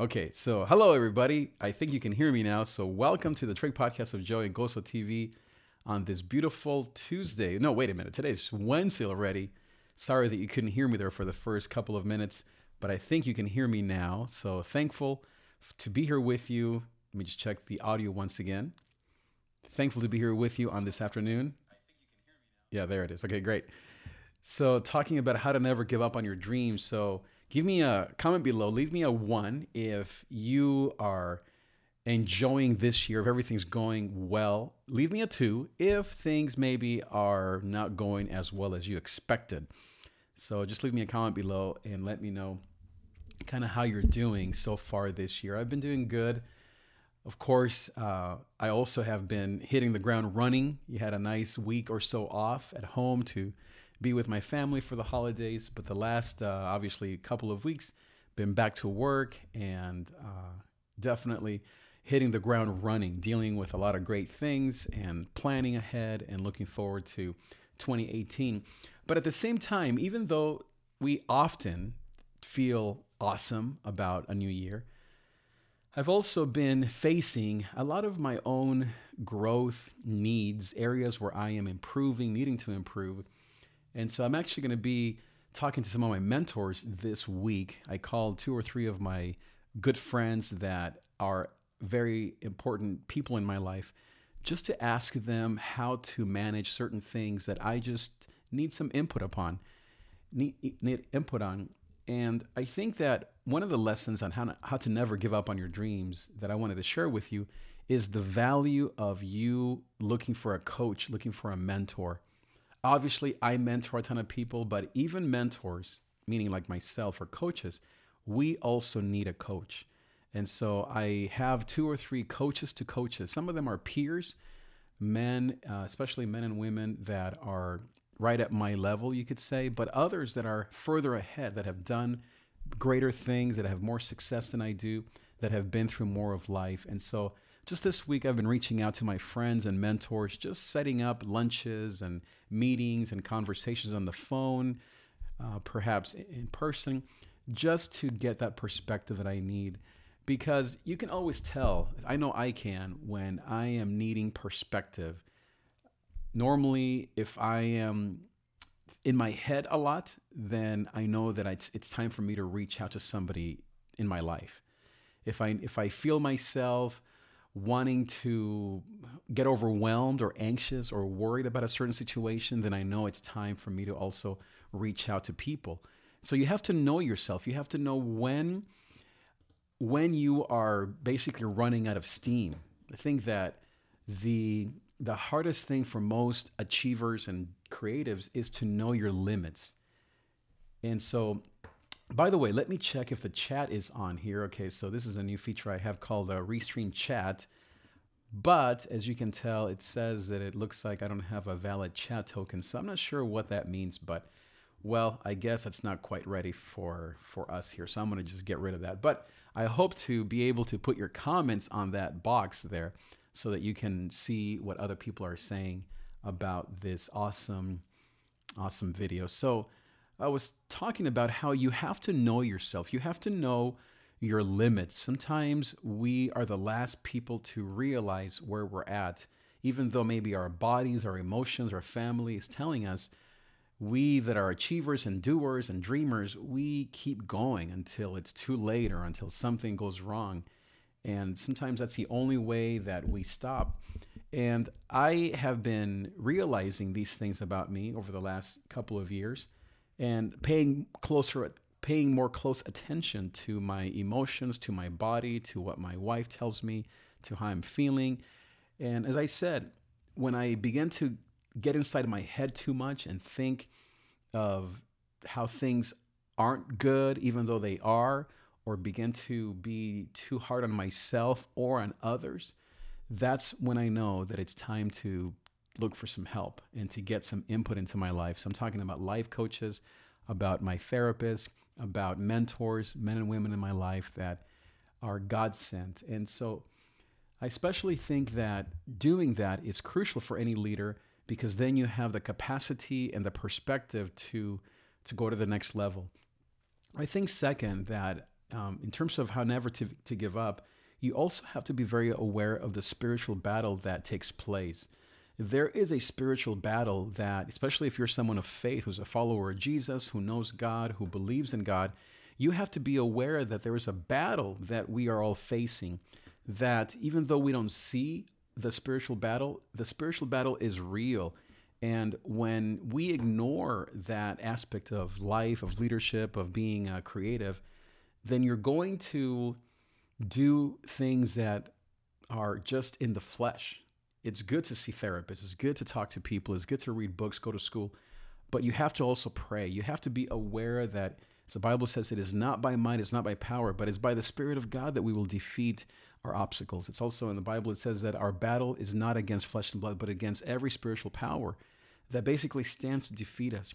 Okay, so hello everybody. I think you can hear me now. So welcome to the Trig podcast of Joy and GOZOtv on this beautiful Tuesday. No, wait a minute. Today's Wednesday already. Sorry that you couldn't hear me there for the first couple of minutes, but I think you can hear me now. So thankful to be here with you. Let me just check the audio once again. Thankful to be here with you on this afternoon. Yeah, there it is. Okay, great. So talking about how to never give up on your dreams. So give me a comment below. Leave me a 1 if you are enjoying this year, if everything's going well. Leave me a 2 if things maybe are not going as well as you expected. So just leave me a comment below and let me know kind of how you're doing so far this year. I've been doing good. Of course, I also have been hitting the ground running. You had a nice week or so off at home to be with my family for the holidays, but the last, obviously, couple of weeks, been back to work and definitely hitting the ground running, dealing with a lot of great things and planning ahead and looking forward to 2018. But at the same time, even though we often feel awesome about a new year, I've also been facing a lot of my own growth needs, areas where I am improving, needing to improve. And so I'm actually going to be talking to some of my mentors this week. I called 2 or 3 of my good friends that are very important people in my life just to ask them how to manage certain things that I just need some input upon, need input on. And I think that one of the lessons on how to never give up on your dreams that I wanted to share with you is the value of you looking for a coach, looking for a mentor. Obviously, I mentor a ton of people, but even mentors, meaning like myself or coaches, we also need a coach. And so I have 2 or 3 coaches to coaches. Some of them are peers, men, especially men and women that are right at my level, you could say, but others that are further ahead, that have done greater things, that have more success than I do, that have been through more of life. And so just this week, I've been reaching out to my friends and mentors, just setting up lunches and meetings and conversations on the phone, perhaps in person, just to get that perspective that I need. Because you can always tell, I know I can, when I am needing perspective. Normally, if I am in my head a lot, then I know that it's time for me to reach out to somebody in my life. If I feel myself wanting to get overwhelmed or anxious or worried about a certain situation, then I know it's time for me to also reach out to people. So you have to know yourself. You have to know when you are basically running out of steam. I think that the hardest thing for most achievers and creatives is to know your limits. And so, by the way, let me check if the chat is on here. Okay, so this is a new feature I have called Restream Chat. But as you can tell, it says that it looks like I don't have a valid chat token. So I'm not sure what that means, but well, I guess it's not quite ready for us here. So I'm going to just get rid of that. But I hope to be able to put your comments on that box there so that you can see what other people are saying about this awesome video. So I was talking about how you have to know yourself. You have to know your limits. Sometimes we are the last people to realize where we're at, even though maybe our bodies, our emotions, our family is telling us. We that are achievers and doers and dreamers, we keep going until it's too late or until something goes wrong. And sometimes that's the only way that we stop. And I have been realizing these things about me over the last couple of years and paying more close attention to my emotions, to my body, to what my wife tells me, to how I'm feeling. And as I said, when I begin to get inside my head too much and think of how things aren't good, even though they are, or begin to be too hard on myself or on others, that's when I know that it's time to look for some help and to get some input into my life. So I'm talking about life coaches, about my therapist, about mentors, men and women in my life that are God sent. And so I especially think that doing that is crucial for any leader, because then you have the capacity and the perspective to go to the next level. I think second that in terms of how never to give up, you also have to be very aware of the spiritual battle that takes place. There is a spiritual battle that, especially if you're someone of faith, who's a follower of Jesus, who knows God, who believes in God, you have to be aware that there is a battle that we are all facing, that even though we don't see the spiritual battle is real. And when we ignore that aspect of life, of leadership, of being creative, then you're going to do things that are just in the flesh. It's good to see therapists. It's good to talk to people. It's good to read books, go to school. But you have to also pray. You have to be aware that, as the Bible says, it is not by might, it's not by power, but it's by the Spirit of God that we will defeat our obstacles. It's also in the Bible, it says that our battle is not against flesh and blood, but against every spiritual power that basically stands to defeat us.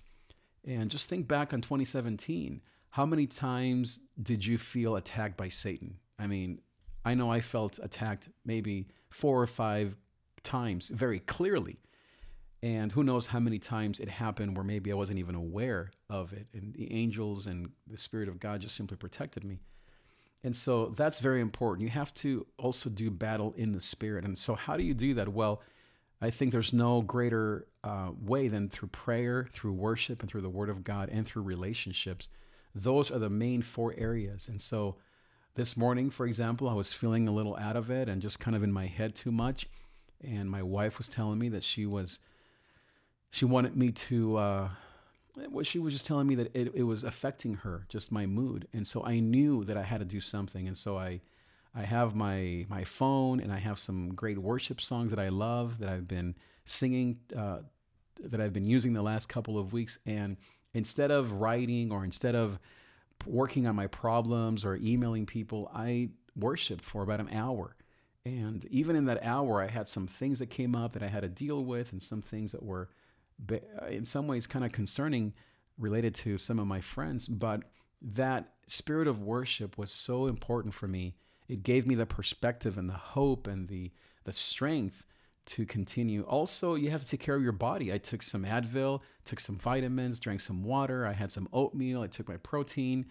And just think back on 2017. How many times did you feel attacked by Satan? I mean, I know I felt attacked maybe 4 or 5 times very clearly. And who knows how many times it happened where maybe I wasn't even aware of it. And the angels and the Spirit of God just simply protected me. And so that's very important. You have to also do battle in the Spirit. And so how do you do that? Well, I think there's no greater way than through prayer, through worship, and through the Word of God, and through relationships. Those are the main 4 areas. And so this morning, for example, I was feeling a little out of it and just kind of in my head too much. And my wife was telling me that she wanted me to, she was just telling me that it was affecting her, just my mood. And so I knew that I had to do something. And so I have my phone, and I have some great worship songs that I love, that I've been singing, that I've been using the last couple of weeks. And instead of writing, or instead of working on my problems or emailing people, I worshiped for about an hour. And even in that hour, I had some things that came up that I had to deal with, and some things that were in some ways kind of concerning, related to some of my friends. But that spirit of worship was so important for me. It gave me the perspective and the hope and the strength to continue. Also, you have to take care of your body. I took some Advil, took some vitamins, drank some water. I had some oatmeal. I took my protein.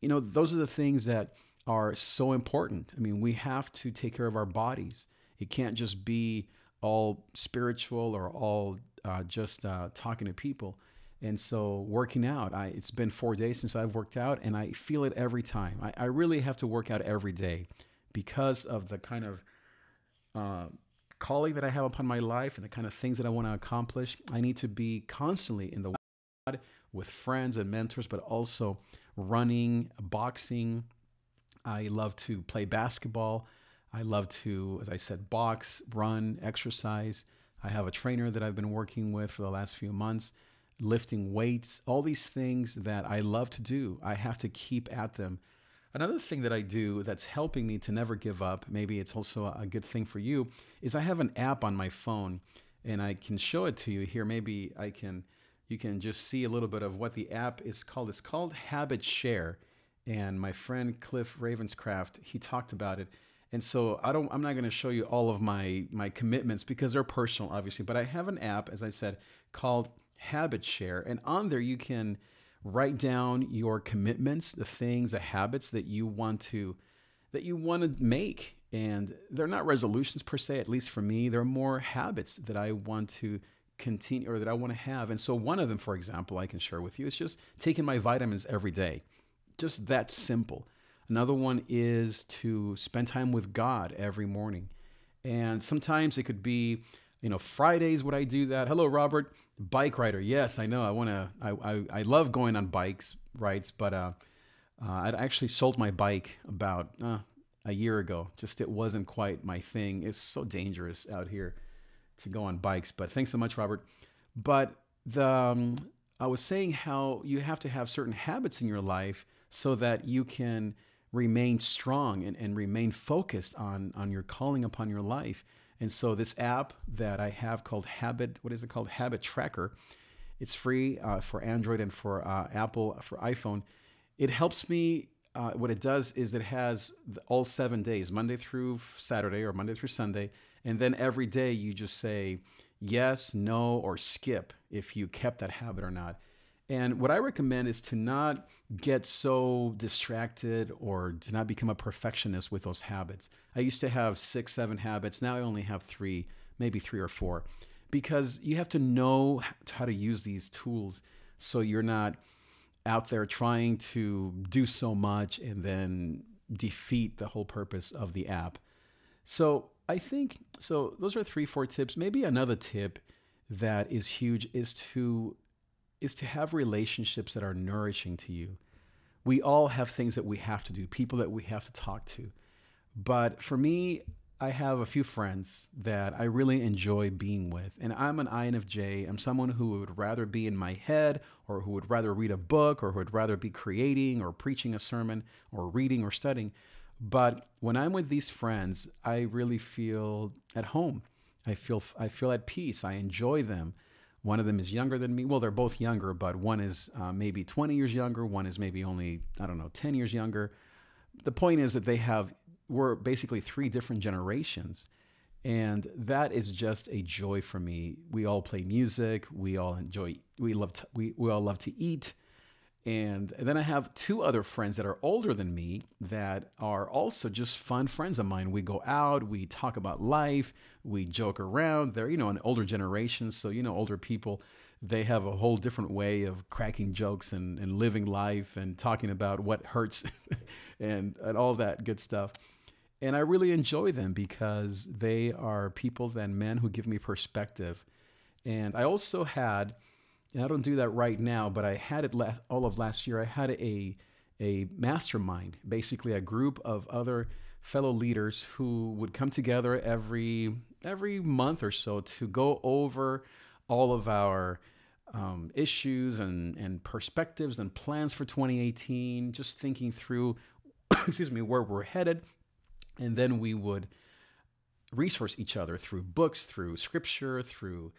You know, those are the things that are so important. I mean, we have to take care of our bodies. It can't just be all spiritual or all just talking to people. And so working out, it's been 4 days since I've worked out, and I feel it every time. I really have to work out every day because of the kind of calling that I have upon my life and the kind of things that I want to accomplish. I need to be constantly in the God with friends and mentors, but also running, boxing. I love to play basketball. I love to, as I said, box, run, exercise. I have a trainer that I've been working with for the last few months, lifting weights, all these things that I love to do. I have to keep at them. Another thing that I do that's helping me to never give up, maybe it's also a good thing for you, is I have an app on my phone, and I can show it to you here. Maybe you can just see a little bit of what the app is called. It's called Habit Share. And my friend Cliff Ravenscraft, he talked about it. And so I'm not going to show you all of my commitments because they're personal, obviously. But I have an app, as I said, called Habit Share. And on there, you can write down your commitments, the things, the habits that you want to make. And they're not resolutions per se, at least for me. They're more habits that I want to continue, or that I want to have. And so one of them, for example, I can share with you, is just taking my vitamins every day. Just that simple. Another one is to spend time with God every morning. And sometimes it could be, Fridays would I do that. Hello, Robert. Bike rider. Yes, I know. I love going on bikes, rides, but I'd actually sold my bike about a year ago. Just it wasn't quite my thing. It's so dangerous out here to go on bikes. But thanks so much, Robert. But I was saying how you have to have certain habits in your life so that you can remain strong and remain focused on your calling upon your life. And so this app that I have called Habit Tracker, it's free for Android and for Apple, for iPhone. It helps me. What it does is it has all 7 days, Monday through Saturday or Monday through Sunday. And then every day you just say yes, no, or skip if you kept that habit or not. And what I recommend is to not get so distracted or to not become a perfectionist with those habits. I used to have 6, 7 habits. Now I only have three, maybe 3 or 4, because you have to know how to use these tools so you're not out there trying to do so much and then defeat the whole purpose of the app. So I think so. Those are 3, 4 tips. Maybe another tip that is huge is to have relationships that are nourishing to you. We all have things that we have to do, people that we have to talk to. But for me, I have a few friends that I really enjoy being with. And I'm an INFJ. I'm someone who would rather be in my head, or who would rather read a book, or who would rather be creating or preaching a sermon or reading or studying. But when I'm with these friends, I really feel at home. I feel at peace. I enjoy them. One of them is younger than me. Well, they're both younger, but one is maybe 20 years younger. One is maybe only, I don't know, 10 years younger. The point is that we're basically 3 different generations. And that is just a joy for me. We all play music. We all love to eat. And then I have 2 other friends that are older than me that are also just fun friends of mine. We go out, we talk about life, we joke around. They're, an older generation. So, older people, they have a whole different way of cracking jokes and living life and talking about what hurts and all that good stuff. And I really enjoy them because they are people and men who give me perspective. And I also had, and I don't do that right now, but I had it all of last year. I had a mastermind, basically a group of other fellow leaders who would come together every month or so to go over all of our issues and perspectives and plans for 2018, just thinking through, excuse me, where we're headed. And then we would resource each other through books, through scripture, through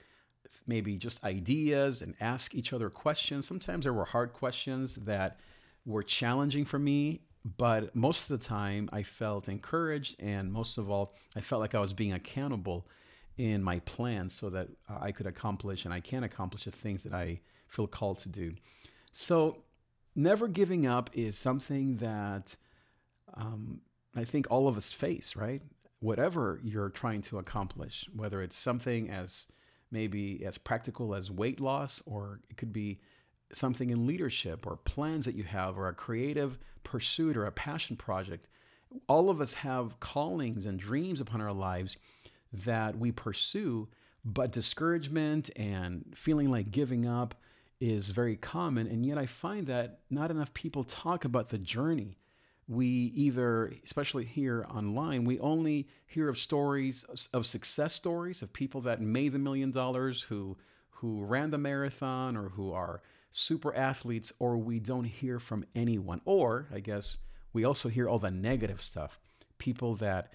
maybe just ideas, and ask each other questions. Sometimes there were hard questions that were challenging for me, but most of the time I felt encouraged, and most of all, I felt like I was being accountable in my plan so that I could accomplish and I can accomplish the things that I feel called to do. So never giving up is something that I think all of us face, right? Whatever you're trying to accomplish, whether it's something as maybe as practical as weight loss, or it could be something in leadership or plans that you have, or a creative pursuit or a passion project. All of us have callings and dreams upon our lives that we pursue, but discouragement and feeling like giving up is very common. And yet I find that not enough people talk about the journey. We either, especially here online, we only hear of stories, of success stories of people that made the $1 million, who ran the marathon, or who are super athletes, or we don't hear from anyone. Or I guess we also hear all the negative stuff, people that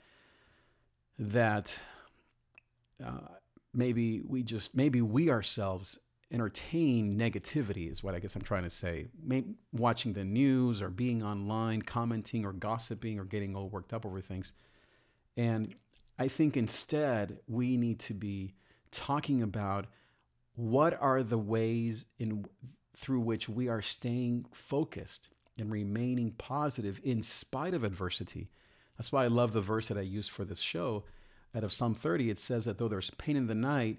maybe we ourselves entertain negativity, is what I guess I'm trying to say. Maybe watching the news or being online, commenting or gossiping or getting all worked up over things. And I think instead we need to be talking about what are the ways through which we are staying focused and remaining positive in spite of adversity. That's why I love the verse that I used for this show. Out of Psalm 30, it says that though there's pain in the night,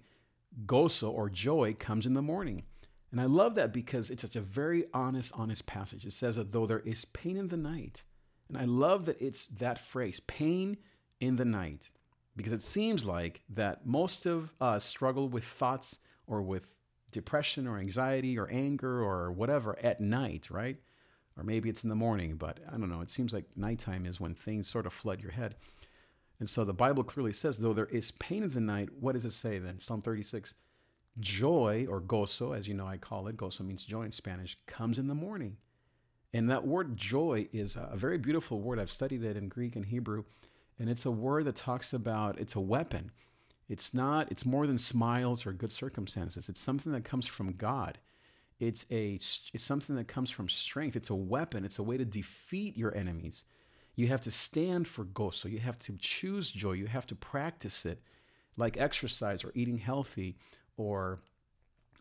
gozo, or joy, comes in the morning. And I love that because it's such a very honest passage. It says that though there is pain in the night. And I love that it's that phrase, pain in the night, because it seems like that most of us struggle with thoughts or with depression or anxiety or anger or whatever at night, right? Or maybe it's in the morning, but I don't know. It seems like nighttime is when things sort of flood your head. And so the Bible clearly says, though there is pain in the night, what does it say then? Psalm 36, joy, or gozo, as you know I call it, gozo means joy in Spanish, comes in the morning. And that word joy is a very beautiful word. I've studied it in Greek and Hebrew, and it's a word that talks about, it's a weapon. It's more than smiles or good circumstances. It's something that comes from God. It's something that comes from strength. It's a weapon. It's a way to defeat your enemies. You have to stand for gozo. You have to choose joy. You have to practice it, like exercise or eating healthy or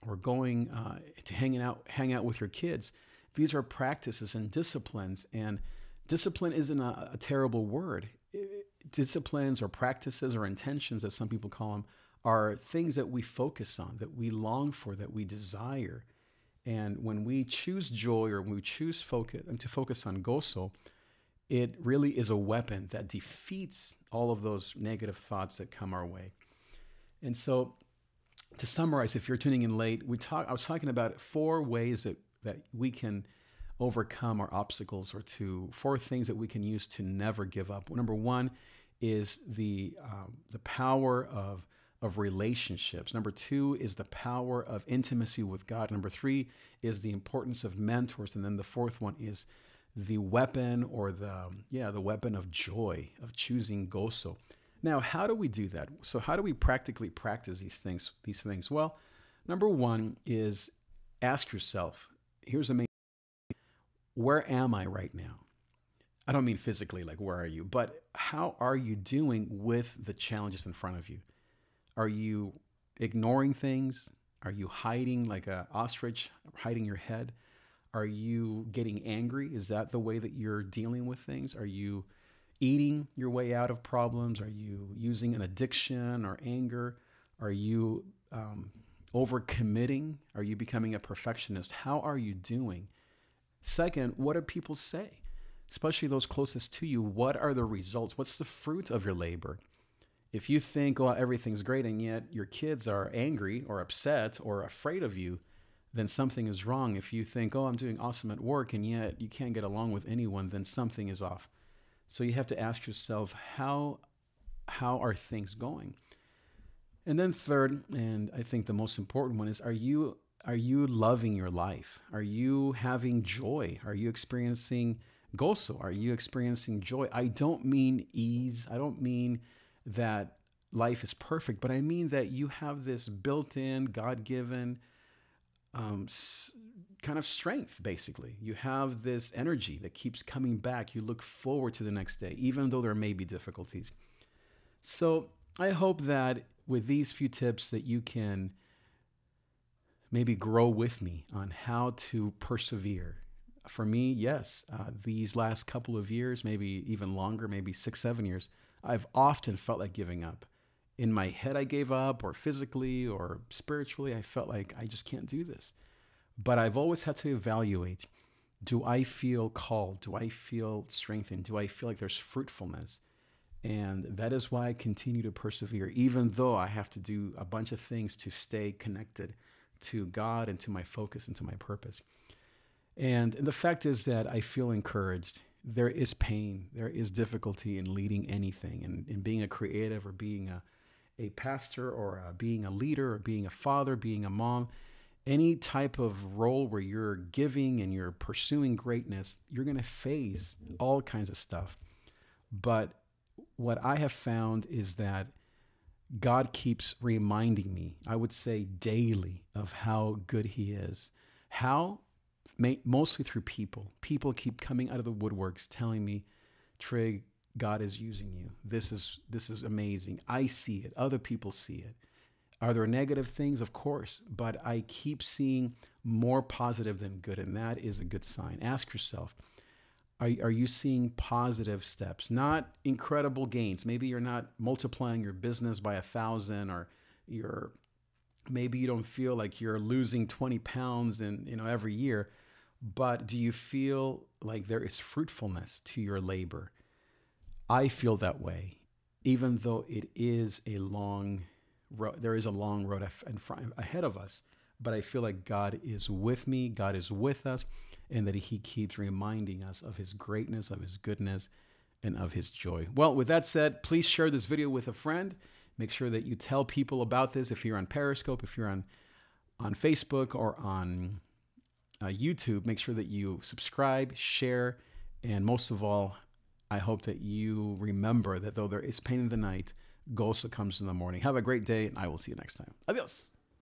or going to hang out with your kids. These are practices and disciplines, and discipline isn't a terrible word. Disciplines or practices or intentions, as some people call them, are things that we focus on, that we long for, that we desire. And when we choose joy, or when we choose to focus on gozo, it really is a weapon that defeats all of those negative thoughts that come our way. And so, to summarize, if you're tuning in late, I was talking about 4 ways that we can overcome our obstacles, or 4 things that we can use to never give up. Number 1 is the power of relationships. Number 2 is the power of intimacy with God. Number 3 is the importance of mentors. And then the 4th one is the weapon, or the weapon of joy, of choosing gozo. Now, how do we do that? So how do we practically practice these things? Well, number 1 is ask yourself, here's the main, where am I right now? I don't mean physically, like where are you, but how are you doing with the challenges in front of you? Are you ignoring things? Are you hiding like an ostrich, hiding your head? Are you getting angry? Is that the way that you're dealing with things? Are you eating your way out of problems? Are you using an addiction or anger? Are you overcommitting? Are you becoming a perfectionist? How are you doing? Second, what do people say? Especially those closest to you. What are the results? What's the fruit of your labor? If you think, oh, everything's great, and yet your kids are angry or upset or afraid of you, then something is wrong. If you think, oh, I'm doing awesome at work, and yet you can't get along with anyone, then something is off. So you have to ask yourself, how are things going? And then third, and I think the most important one is, are you loving your life? Are you having joy? Are you experiencing gozo? Are you experiencing joy? I don't mean ease. I don't mean that life is perfect, but I mean that you have this built-in, God-given kind of strength, basically. You have this energy that keeps coming back. You look forward to the next day, even though there may be difficulties. So I hope that with these few tips that you can maybe grow with me on how to persevere. For me, yes, these last couple of years, maybe even longer, maybe 6, 7 years, I've often felt like giving up. In my head, I gave up, or physically or spiritually, I felt like I just can't do this. But I've always had to evaluate, do I feel called? Do I feel strengthened? Do I feel like there's fruitfulness? And that is why I continue to persevere, even though I have to do a bunch of things to stay connected to God and to my focus and to my purpose. And the fact is that I feel encouraged. There is pain. There is difficulty in leading anything, and in being a creative, or being a pastor, or being a leader, or being a father, being a mom. Any type of role where you're giving and you're pursuing greatness, you're going to face all kinds of stuff. But what I have found is that God keeps reminding me, I would say daily, of how good He is. How? Mostly through people. People keep coming out of the woodworks telling me, Trig, God is using you. This is amazing. I see it. Other people see it. Are there negative things? Of course. But I keep seeing more positive than good, and that is a good sign. Ask yourself, are you seeing positive steps? Not incredible gains. Maybe you're not multiplying your business by 1,000, or maybe you don't feel like you're losing 20 pounds every year. But do you feel like there is fruitfulness to your labor? I feel that way, even though it is a long road. There is a long road ahead of us, but I feel like God is with me, God is with us, and that He keeps reminding us of His greatness, of His goodness, and of His joy. Well, with that said, please share this video with a friend. Make sure that you tell people about this. If you're on Periscope, if you're on Facebook, or on YouTube, make sure that you subscribe, share, and most of all, I hope that you remember that though there is pain in the night, gozo comes in the morning. Have a great day, and I will see you next time. Adios.